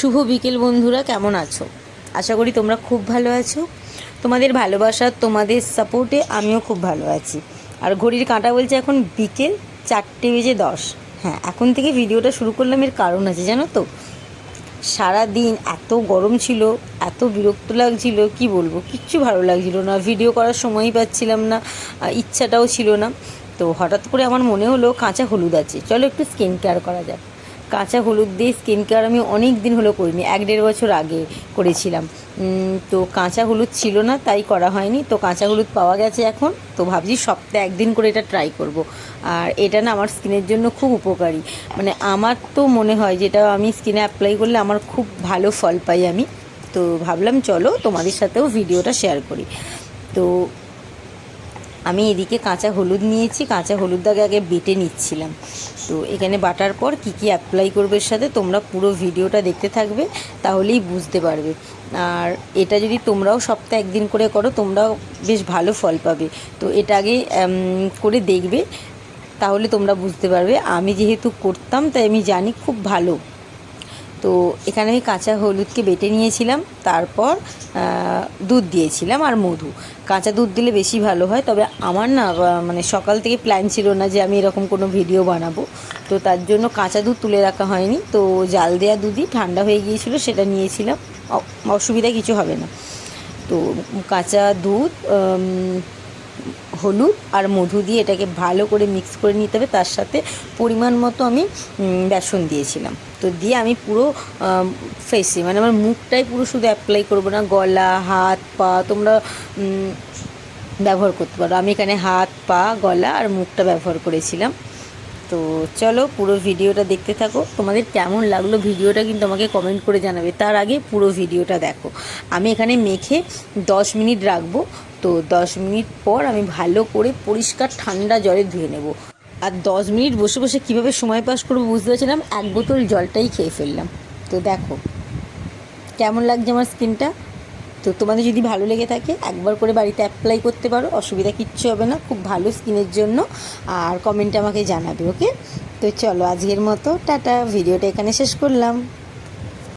শুভ বিকেল বন্ধুরা, কেমন আছো? আশা করি তোমরা খুব ভালো আছো। তোমাদের ভালোবাসা, তোমাদের সাপোর্টে আমিও খুব ভালো আছি। আর ঘড়ির কাঁটা বলছে এখন বিকেল 4:10। হ্যাঁ, এখন থেকে ভিডিওটা শুরু করলাম, এর কারণ আছে জানো তো। সারা দিন এত গরম ছিল, এত বিরক্ত লাগছিল, কি বলবো, কিচ্ছু ভালো লাগছিল না, ভিডিও করার সময়ই পাচ্ছিলাম না, ইচ্ছাটাও ছিল না। তো হঠাৎ করে আমার মনে হলো কাঁচা হলুদ আছে, চলো একটু স্কিন কেয়ার করা যাক। কাঁচা হলুদ দিয়ে স্কিন কেয়ার আমি অনেক দিন হলো করিনি, 1-1.5 বছর আগে করেছিলাম। তো কাঁচা হলুদ ছিল না, তাই করা হয়নি। তো কাঁচা হলুদ পাওয়া গেছে এখন, তো ভাবছি সপ্তাহে একদিন করে এটা ট্রাই করব। আর এটা না আমার স্কিনের জন্য খুব উপকারী, মানে আমার তো মনে হয় যেটা আমি স্কিনে অ্যাপ্লাই করলে আমার খুব ভালো ফল পাই আমি। তো ভাবলাম চলো তোমাদের সাথেও ভিডিওটা শেয়ার করি। তো আমি এদিকে কাঁচা হলুদ নিয়েছি, কাঁচা হলুদটাকে আগে বেটে নিচ্ছিলাম। তো এখানে বাটার পর কী কী অ্যাপ্লাই করবে এর সাথে তোমরা পুরো ভিডিওটা দেখতে থাকবে, তাহলেই বুঝতে পারবে। আর এটা যদি তোমরাও সপ্তাহে একদিন করে করো, তোমরাও বেশ ভালো ফল পাবে। তো এটা আগে করে দেখবে, তাহলে তোমরা বুঝতে পারবে। আমি যেহেতু করতাম তাই আমি জানি খুব ভালো। তো এখানে আমি কাঁচা হলুদকে বেটে নিয়েছিলাম, তারপর দুধ দিয়েছিলাম আর মধু। কাঁচা দুধ দিলে বেশি ভালো হয়, তবে আমার না মানে সকাল থেকে প্ল্যান ছিল না যে আমি এরকম কোনো ভিডিও বানাবো, তো তার জন্য কাঁচা দুধ তুলে রাখা হয়নি। তো জাল দেওয়া দুধই ঠান্ডা হয়ে গিয়েছিল, সেটা নিয়েছিলাম, অসুবিধা কিছু হবে না। তো কাঁচা দুধ, হলুদ আর মধু দিয়ে এটাকে ভালো করে মিক্স করে নিতে হবে। তার সাথে পরিমাণ মতো আমি বেসন দিয়েছিলাম। তো দিয়ে আমি পুরো ফেসে, মানে আমার মুখটাই পুরো শুধু অ্যাপ্লাই করবো না, গলা, হাত, পা তোমরা ব্যবহার করতে পারো। আমি এখানে হাত, পা, গলা আর মুখটা ব্যবহার করেছিলাম। তো চলো পুরো ভিডিওটা দেখতে থাকো। তোমাদের কেমন লাগলো ভিডিওটা কিন্তু আমাকে কমেন্ট করে জানাবে। তার আগে পুরো ভিডিওটা দেখো। আমি এখানে মেখে 10 মিনিট রাখবো। তো 10 মিনিট পর আমি ভালো করে পরিষ্কার ঠান্ডা জলে ধুয়ে নেব। আর 10 মিনিট বসে বসে কীভাবে সময় পাস করবো বুঝতে পারছিলাম, 1 বোতল জলটাই খেয়ে ফেললাম। তো দেখো কেমন লাগছে আমার স্কিনটা। তো তোমাদের যদি ভালো লেগে থাকে একবার করে বাড়িতে অ্যাপ্লাই করতে পারো, অসুবিধা কিচ্ছু হবে না, খুব ভালো স্কিনের জন্য। আর কমেন্টে আমাকে জানাবে, ওকে? তো চলো আজকের মতো টাটা, ভিডিওটা এখানে শেষ করলাম।